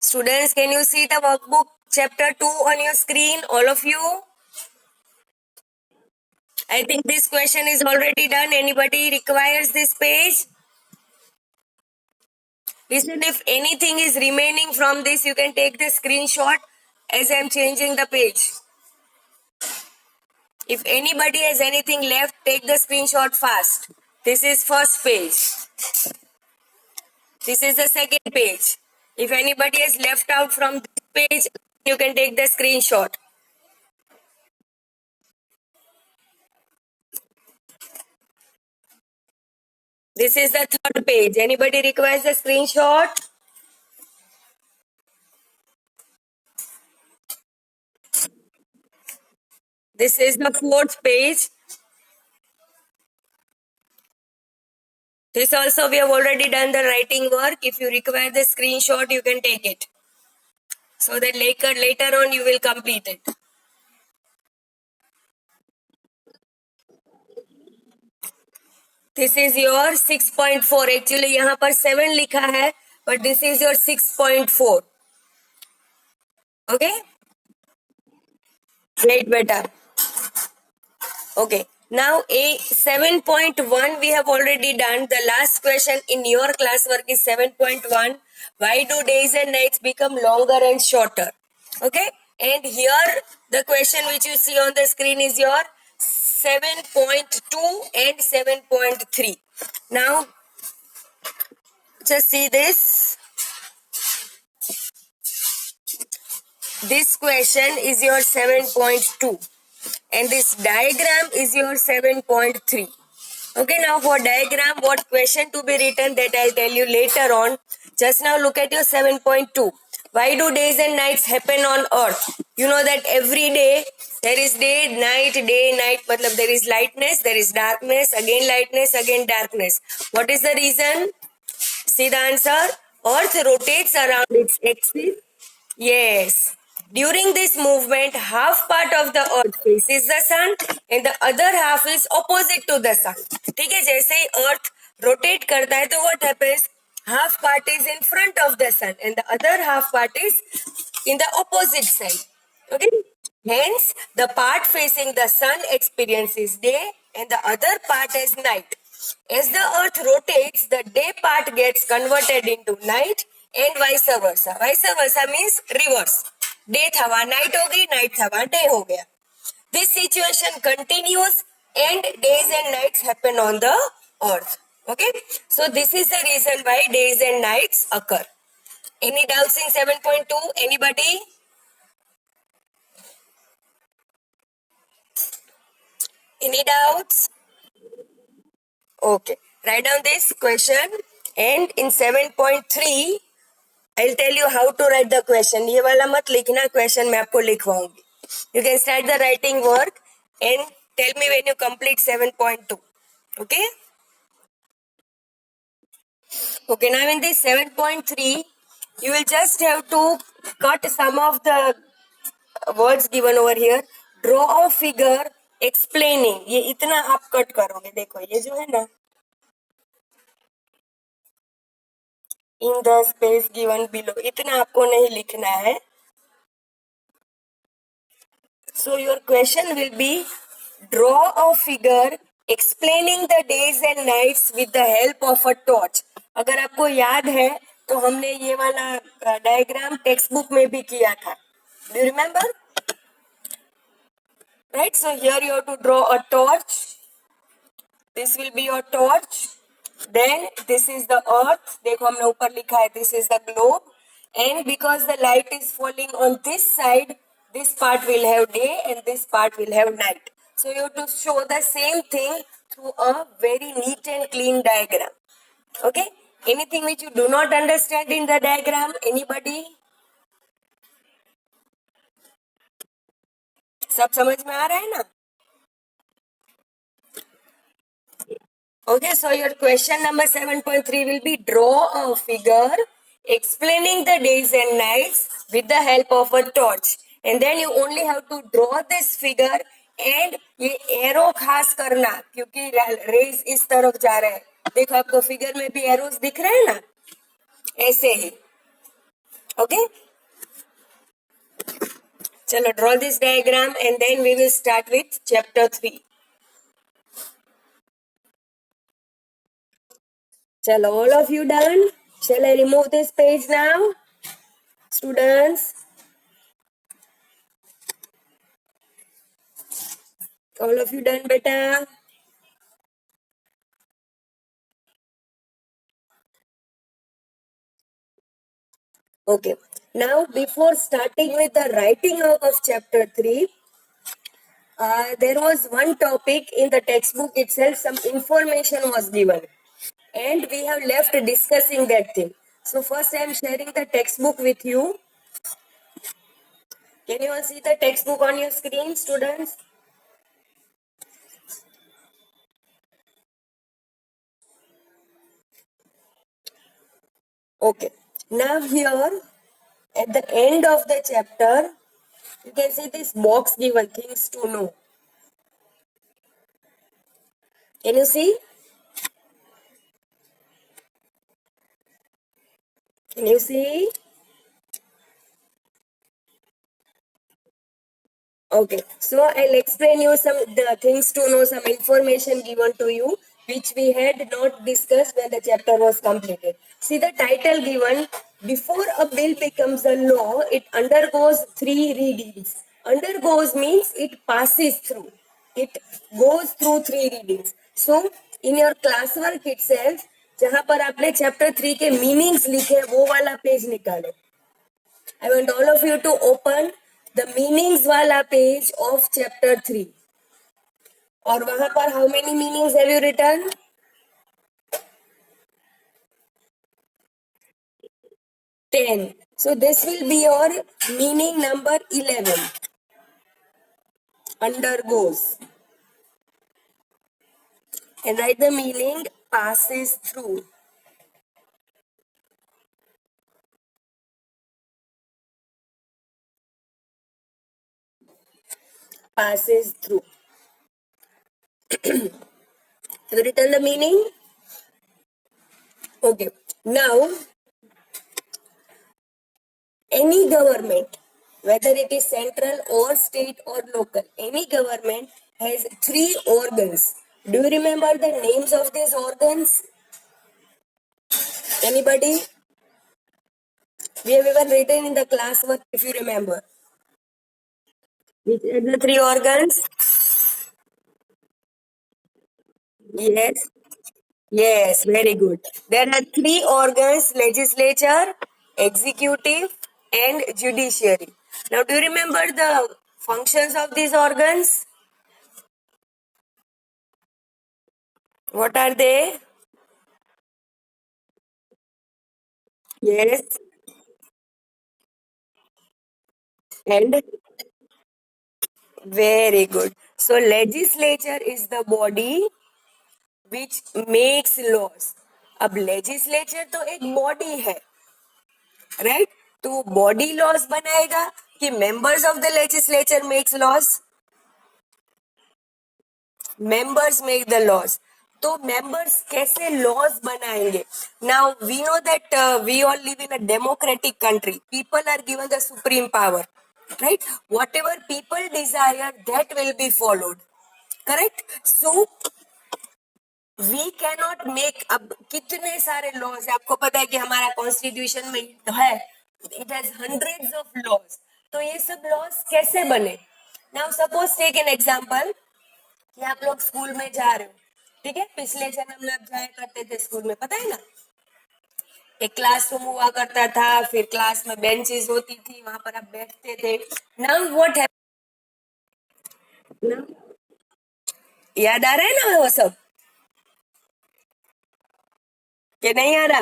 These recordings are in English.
Students, can you see the workbook chapter 2 on your screen, all of you? I think this question is already done. Anybody requires this page? Listen, if anything is remaining from this, you can take the screenshot as I am changing the page. If anybody has anything left, take the screenshot fast. This is first page. This is the second page. If anybody has left out from this page, you can take the screenshot. This is the third page. Anybody requires a screenshot? This is the fourth page. This also we have already done the writing work. If you require the screenshot, you can take it. So that later on you will complete it. This is your 6.4. Actually यहाँ पर 7 लिखा है, but this is your 6.4. Okay? Great, beta. Okay. Now a 7.1 we have already done. The last question in your classwork is 7.1. Why do days and nights become longer and shorter? Okay. And here the question which you see on the screen is your 7.2 and 7.3. Now just see this. This question is your 7.2 and this diagram is your 7.3. Okay, now for diagram, what question to be written, that I'll tell you later on. Just now look at your 7.2. Why do days and nights happen on earth? You know that every day there is day, night. Matlab there is lightness, there is darkness, again lightness, again darkness. What is the reason? See the answer? Earth rotates around its axis. Yes. During this movement, half part of the earth faces the sun and the other half is opposite to the sun. ठीक है, जैसे ही earth rotate करता है तो what happens? Half part is in front of the sun and the other half part is in the opposite side. Okay. Hence, the part facing the sun experiences day and the other part is night. As the earth rotates, the day part gets converted into night and vice versa. Vice versa means reverse. Day thava night ho gayi, night thava day ho gaya. This situation continues and days and nights happen on the earth. Okay. So this is the reason why days and nights occur. Any doubts in 7.2? Anybody? Any doubts? Okay. Write down this question and in 7.3 I'll tell you how to write the question. ये वाला मत लिखना, question मैं आपको लिखवाऊंगी. You can start the writing work and tell me when you complete 7.2. Okay? Okay, now in this 7.3, you will just have to cut some of the words given over here. Draw a figure explaining. ये इतना आप cut करोगे. देखो ये जो है ना, in the space given below, इतना आपको नहीं लिखना है. So your question will be, draw a figure explaining the days and nights with the help of a torch. अगर आपको याद है तो हमने ये वाला डायग्राम टेक्स्ट बुक में भी किया था. Do you remember? Right, so here you have to draw a torch. This will be your torch. Then this is the earth. देखो हमने ऊपर लिखा है, this is the globe. And because the light is falling on this side, this part will have day and this part will have night. So you have to show the same thing through a very neat and clean diagram. Okay? Anything which you do not understand in the diagram? Anybody? सब समझ में आ रहा है ना? Okay, so your question number 7.3 will be, draw a figure explaining the days and nights with the help of a torch. And then you only have to draw this figure and ये arrow खास करना क्योंकि raise इस तरफ जा रहे हैं. देखो आपको फिगर में भी एरोस दिख रहे हैं ना, ऐसे ही. Okay, chalo, draw this diagram and then we will start with chapter 3. Chalo, all of you done? Shall I remove this page now, students? All of you done, beta? Okay. Now, before starting with the writing out of chapter 3, there was one topic in the textbook itself, some information was given. And we have left discussing that thing. So, first I am sharing the textbook with you. Can you all see the textbook on your screen, students? Okay. Now, here at the end of the chapter, you can see this box given things to know. Can you see? Can you see? Okay, so I'll explain you some the things to know, some information given to you, which we had not discussed when the chapter was completed. See the title given, before a bill becomes a law, it undergoes 3 readings. Undergoes means it passes through. It goes through 3 readings. So, in your classwork itself, जहाँ पर आपने chapter 3 के meanings लिखे वो वाला page निकालो. I want all of you to open the meanings wala page of chapter 3. और वहां पर how many meanings have you written? 10. So this will be your meaning number 11. Undergoes. And write the meaning passes through. Passes through. Have you written the meaning? Okay. Now, any government, whether it is central or state or local, any government has 3 organs. Do you remember the names of these organs? Anybody? We have even written in the classwork if you remember. Which are the 3 organs? Yes. Yes, very good. There are 3 organs: legislature, executive, and judiciary. Now, do you remember the functions of these organs? What are they? Yes. And very good. So, legislature is the body which makes laws. अब legislature तो एक body है, right? तो वो body laws बनाएगा कि members of the legislature makes laws? Members make the laws. तो members कैसे लॉज बनाएंगे? Now we know that we all live in a democratic country. People are given the supreme power, right? Whatever people desire that will be followed, correct? So we cannot make. अब कितने सारे laws आपको पता है कि हमारा constitution में है, it has hundreds of laws. तो ये सब लॉज कैसे बने? Now suppose take an example कि आप लोग स्कूल में जा रहे हो, ठीक है? पिछले जन्म में आप जाया करते थे स्कूल में, पता है ना? एक क्लासरूम हुआ करता था, फिर क्लास में बेंचेस होती थी, वहां पर आप बैठते थे. Now what happen? याद आ रहा है ना वो सब कि नहीं आ रहा?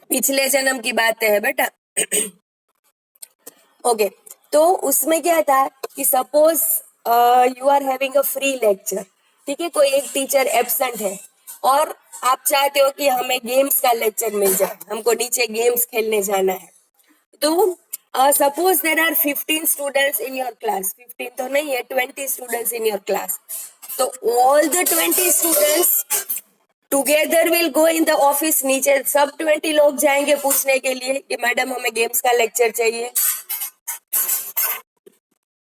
पिछले जन्म की बातें है बेटा. ओके, तो उसमें क्या था कि suppose you are having a free lecture, ठीक है? कोई एक टीचर एब्सेंट है और आप चाहते हो कि हमें गेम्स का लेक्चर मिल जाए, हमको नीचे गेम्स खेलने जाना है. तो suppose there are 15 students in your class. 15 तो नहीं है, 20 स्टूडेंट्स इन योर क्लास. तो all the 20 students together will go in the office, नीचे सब 20 लोग जाएंगे पूछने के लिए कि मैडम हमें गेम्स का लेक्चर चाहिए,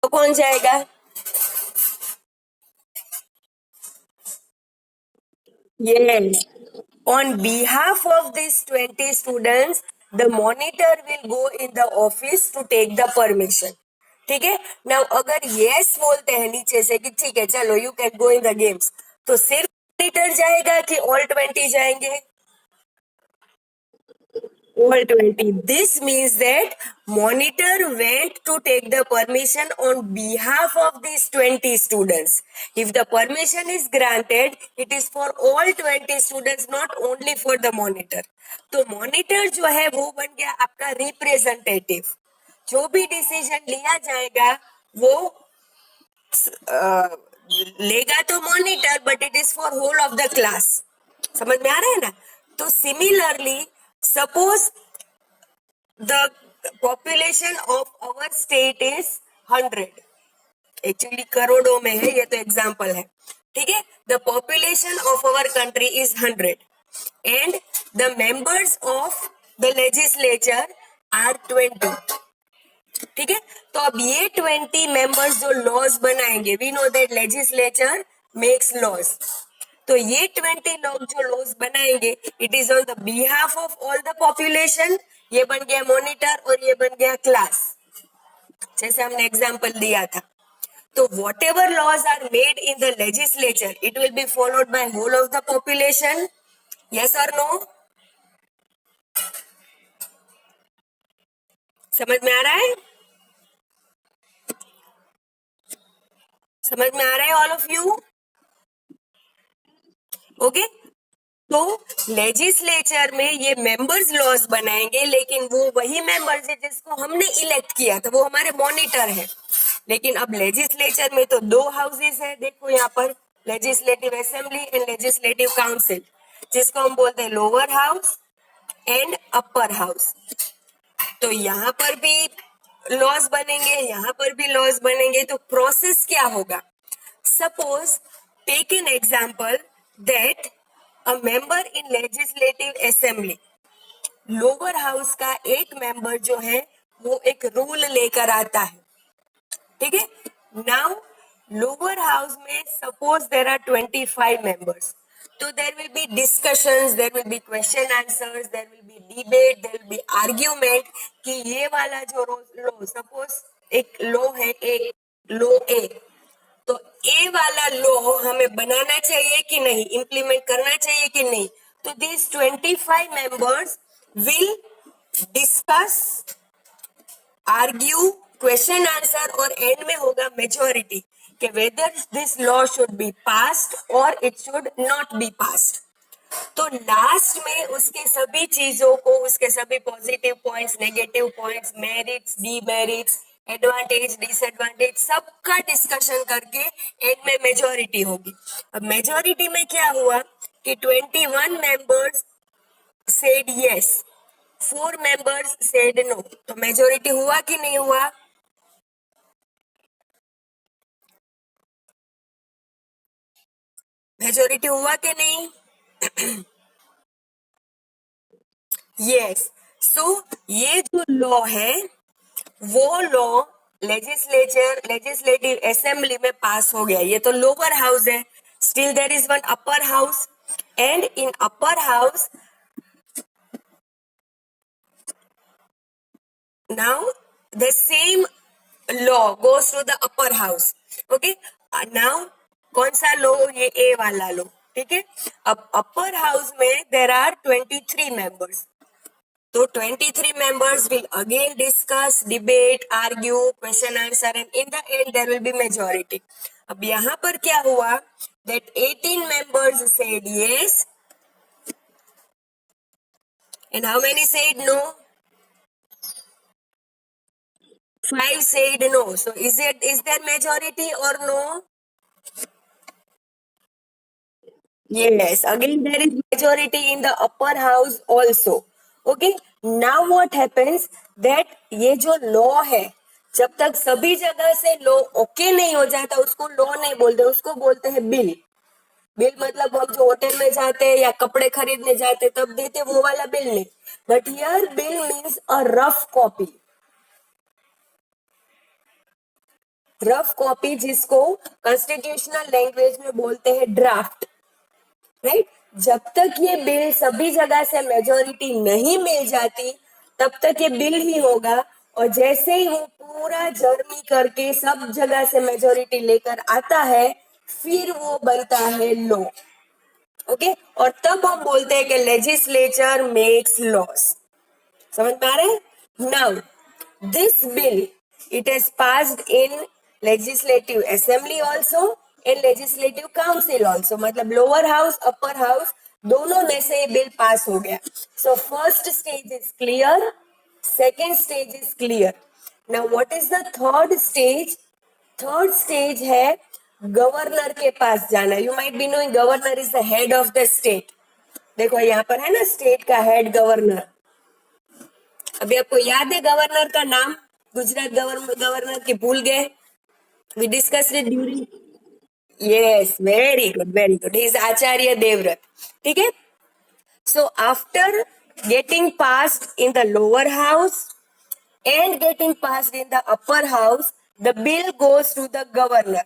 तो कौन जाएगा? Yes. On behalf of these 20 students, the monitor will go in the office to take the permission. ठीक है नाउ, अगर यस बोलते हैं नीचे से कि ठीक है चलो you can go in the games, तो सिर्फ मॉनिटर जाएगा कि ऑल 20 जाएंगे? All 20. This means that monitor went to take the permission on behalf of these 20 students. If the permission is granted, it is for all 20 students, not only for the monitor. तो monitor जो है वो बन गया आपका representative. जो भी decision लिया जाएगा वो लेगा तो monitor, but it is for whole of the class. समझ में आ रहा है ना? तो similarly suppose the population of our state is 100, actually करोड़ों में है, ये तो एग्जाम्पल है. ठीक है, the population of our country is 100 and the members of the legislature are 20. ठीक है, तो अब ये 20 मेंबर्स जो लॉज बनाएंगे, we know that legislature makes laws, तो ये 20 लोग जो लॉज बनाएंगे it is on the behalf of all the population. ये बन गया मॉनिटर और ये बन गया क्लास, जैसे हमने एग्जांपल दिया था. तो whatever laws are made in the legislature it will be followed by whole of the population. Yes और नो? समझ में आ रहा है? समझ में आ रहा है ऑल ऑफ यू? ओके, तो लेजिस्लेचर में ये मेंबर्स लॉज बनाएंगे, लेकिन वो वही मेंबर्स है जिसको हमने इलेक्ट किया था, वो हमारे मॉनिटर है. लेकिन अब लेजिस्लेचर में तो दो हाउसेस है, देखो यहाँ पर legislative assembly and legislative council, जिसको हम बोलते हैं lower house and upper house. तो यहाँ पर भी लॉज बनेंगे, यहाँ पर भी लॉज बनेंगे. तो प्रोसेस क्या होगा? Suppose take an example that a member in legislative assembly, lower house का एक मेंबर जो है वो एक रूल लेकर आता है. ठीक है, नाउ लोअर हाउस में सपोज देर आर 25 मेंबर्स, तो there will be discussions, there will be question answers, there will be debate, there will be argument कि ये वाला जो लो, सपोज एक लो है, एक लो ए, तो ए वाला लो हमें बनाना चाहिए कि नहीं, इम्प्लीमेंट करना चाहिए कि नहीं. तो this 25 members will discuss, argue, question answer, और एंड में होगा मेजोरिटी कि whether this law should be passed और it should not be passed. तो लास्ट में उसके सभी चीजों को, उसके सभी positive points, negative points, merits, demerits, advantage, disadvantage, सबका डिस्कशन करके एंड में मेजोरिटी होगी. अब मेजोरिटी में क्या हुआ कि 21 members said yes, 4 members said no, तो मेजोरिटी हुआ कि नहीं हुआ? मेजोरिटी हुआ कि नहीं? यस. सो ये जो लॉ है वो लॉ लेजिस्लेटिव असेंबली में पास हो गया. ये तो लोअर हाउस है, still there is one upper house, and in upper house now the same law goes to the upper house. Okay, now कौन सा लो? ये ए वाला लो. ठीक है, अब अपर हाउस में देर आर 23 मेंबर्स, तो 23 members will again discuss, debate, argue, question answer, and in the end there will be majority. अब यहाँ पर क्या हुआ? That 18 members said yes, and how many said no? 5 said no. So is there majority or no? Yes, again there is majority in the upper house also. Okay, now what happens that ये जो law है, जब तक सभी जगह से law okay नहीं हो जाता उसको लॉ नहीं बोलते, उसको बोलते हैं बिल. बिल मतलब हम जो होटल में जाते हैं या कपड़े खरीदने जाते हैं तब देते वो वाला बिल नहीं, but here bill means a rough copy. Rough copy जिसको कॉन्स्टिट्यूशनल लैंग्वेज में बोलते हैं ड्राफ्ट, राइट। जब तक ये बिल सभी जगह से मेजोरिटी नहीं मिल जाती तब तक ये बिल ही होगा, और जैसे ही वो पूरा जर्नी करके सब जगह से मेजोरिटी लेकर आता है फिर वो बनता है लॉ। ओके, और तब हम बोलते हैं कि लेजिस्लेचर मेक्स लॉस। समझ में आ रहा है? Now this bill it is passed in legislative assembly also, in legislative council also, मतलब लोअर हाउस अपर हाउस दोनों में से बिल पास हो गया। So first stage is clear, second stage is clear. Now what is the third stage? Third stage है governor के पास जाना। You might be knowing governor is the head of the state. देखो यहाँ पर है ना स्टेट का हेड गवर्नर। अभी आपको याद है गवर्नर का नाम? गुजरात गवर्नर की भूल गए? We discussed it during. Yes, very good very good, he is Acharya Devvrat. ठीक है। So after getting passed in the lower house and getting passed in the upper house, the bill goes to the governor.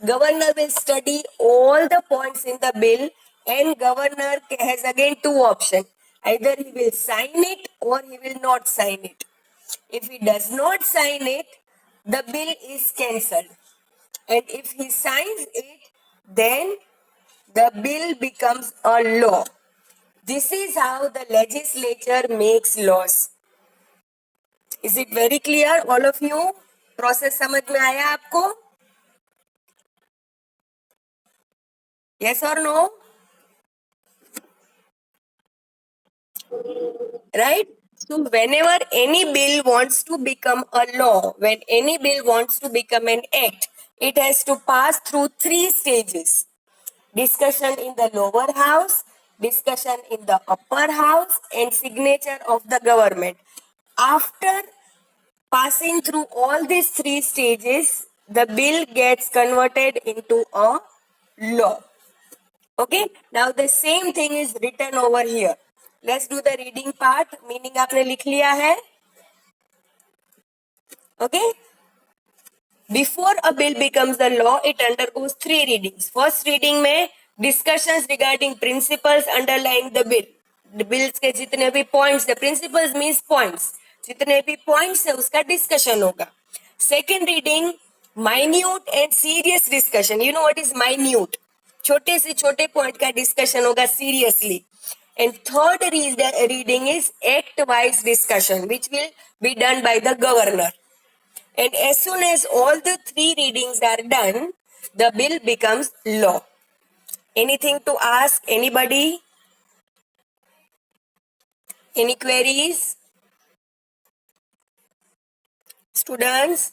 Governor will study all the points in the bill, and governor has again two options. Either he will sign it or he will not sign it. If he does not sign it, the bill is cancelled. And if he signs it, then the bill becomes a law. This is how the legislature makes laws. Is it very clear, all of you? Process समझ में आया आपको? Yes or no? Right? So whenever any bill wants to become a law, when any bill wants to become an act, it has to pass through three stages. Discussion in the lower house, discussion in the upper house, and signature of the government. After passing through all these three stages, the bill gets converted into a law. Okay, now the same thing is written over here. Let's do the reading part. Meaning आपने लिख लिया है? Okay. Before a bill becomes the law, it undergoes three readings. First reading में discussions regarding principles underlying the bill. The bills के जितने भी points, the principles means points. जितने भी points है उसका discussion होगा. Second reading, minute and serious discussion. You know what is minute? छोटे से छोटे point का discussion होगा seriously. And third reading is act-wise discussion, which will be done by the governor. And as soon as all the three readings are done, the bill becomes law. Anything to ask? Anybody? Any queries? Students?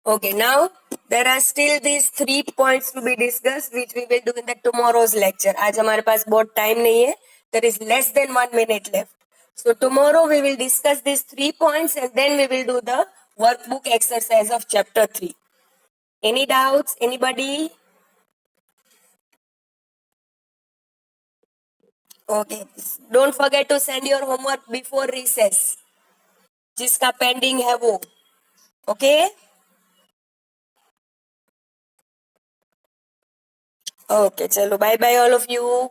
Okay, now there are still these 3 points to be discussed, which we will do in the tomorrow's lecture. आज हमारे पास बहुत time नहीं है. There is less than 1 minute left. So tomorrow we will discuss these 3 points and then we will do the workbook exercise of chapter 3. Any doubts? Anybody? Okay. Don't forget to send your homework before recess. जिसका pending है वो. Okay? Okay, चलो bye bye all of you.